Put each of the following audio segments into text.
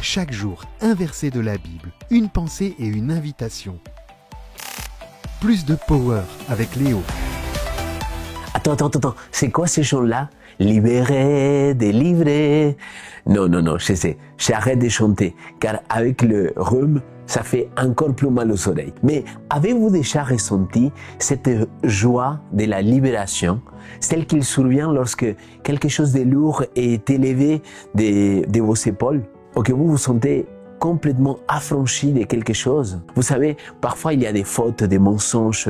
Chaque jour, un verset de la Bible, une pensée et une invitation. Plus de power avec Léo. Attends, c'est quoi ces chants-là? Libéré, délivré. Non, je sais, j'arrête de chanter, car avec le rhume, ça fait encore plus mal aux oreilles. Mais avez-vous déjà ressenti cette joie de la libération, celle qui survient lorsque quelque chose de lourd est élevé de vos épaules, ou que vous vous sentez complètement affranchi de quelque chose? Vous savez, parfois il y a des fautes, des mensonges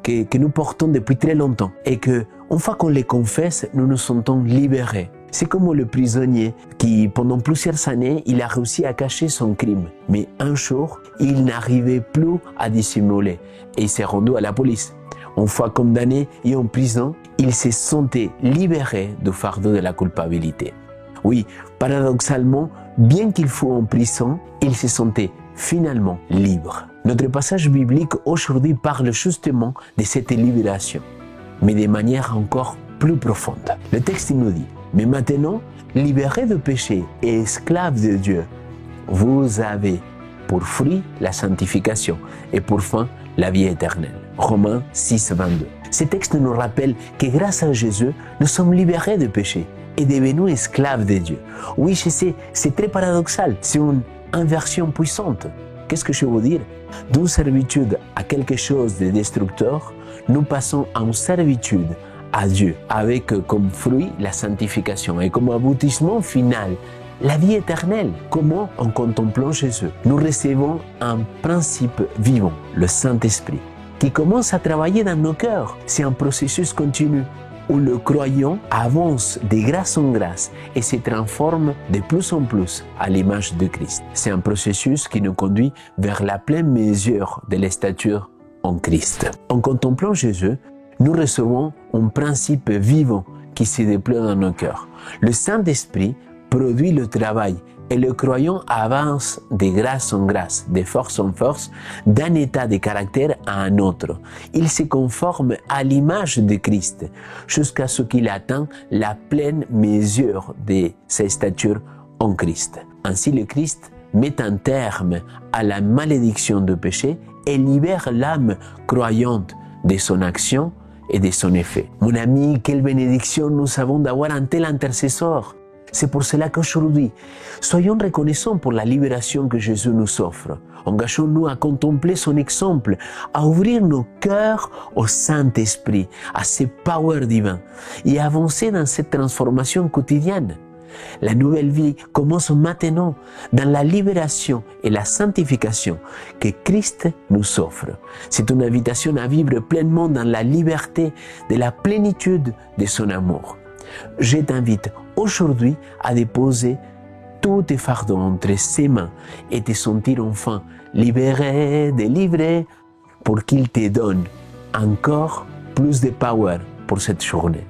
que nous portons depuis très longtemps et que, une fois qu'on les confesse, nous nous sentons libérés. C'est comme le prisonnier qui, pendant plusieurs années, il a réussi à cacher son crime. Mais un jour, il n'arrivait plus à dissimuler et il s'est rendu à la police. Une fois condamné et en prison, il se sentait libéré du fardeau de la culpabilité. Oui, paradoxalement, bien qu'il fût en prison, il se sentait finalement libre. Notre passage biblique aujourd'hui parle justement de cette libération, mais de manière encore plus profonde. Le texte nous dit: mais maintenant, libérés de péché et esclaves de Dieu, vous avez pour fruit la sanctification et pour fin la vie éternelle. Romains 6, 22. Ce texte nous rappelle que grâce à Jésus, nous sommes libérés de péché et devenus esclaves de Dieu. Oui, je sais, c'est très paradoxal, c'est une inversion puissante. Qu'est-ce que je veux dire? D'une servitude à quelque chose de destructeur, nous passons à une servitude à Dieu, avec comme fruit la sanctification et comme aboutissement final la vie éternelle. Comment? En contemplant Jésus. Nous recevons un principe vivant, le Saint-Esprit, qui commence à travailler dans nos cœurs. C'est un processus continu où le croyant avance de grâce en grâce et se transforme de plus en plus à l'image de Christ. C'est un processus qui nous conduit vers la pleine mesure de la stature en Christ. En contemplant Jésus, nous recevons un principe vivant qui se déploie dans nos cœurs. Le Saint-Esprit produit le travail et le croyant avance de grâce en grâce, de force en force, d'un état de caractère à un autre. Il se conforme à l'image de Christ jusqu'à ce qu'il atteigne la pleine mesure de sa stature en Christ. Ainsi, le Christ met un terme à la malédiction du péché et libère l'âme croyante de son action et de son effet. Mon ami, quelle bénédiction nous avons d'avoir un tel intercesseur. C'est pour cela qu'aujourd'hui, soyons reconnaissants pour la libération que Jésus nous offre. Engageons-nous à contempler son exemple, à ouvrir nos cœurs au Saint-Esprit, à ses powers divins et à avancer dans cette transformation quotidienne. La nouvelle vie commence maintenant dans la libération et la sanctification que Christ nous offre. C'est une invitation à vivre pleinement dans la liberté de la plénitude de son amour. Je t'invite aujourd'hui à déposer tous tes fardeaux entre ses mains et te sentir enfin libéré, délivré, pour qu'il te donne encore plus de power pour cette journée.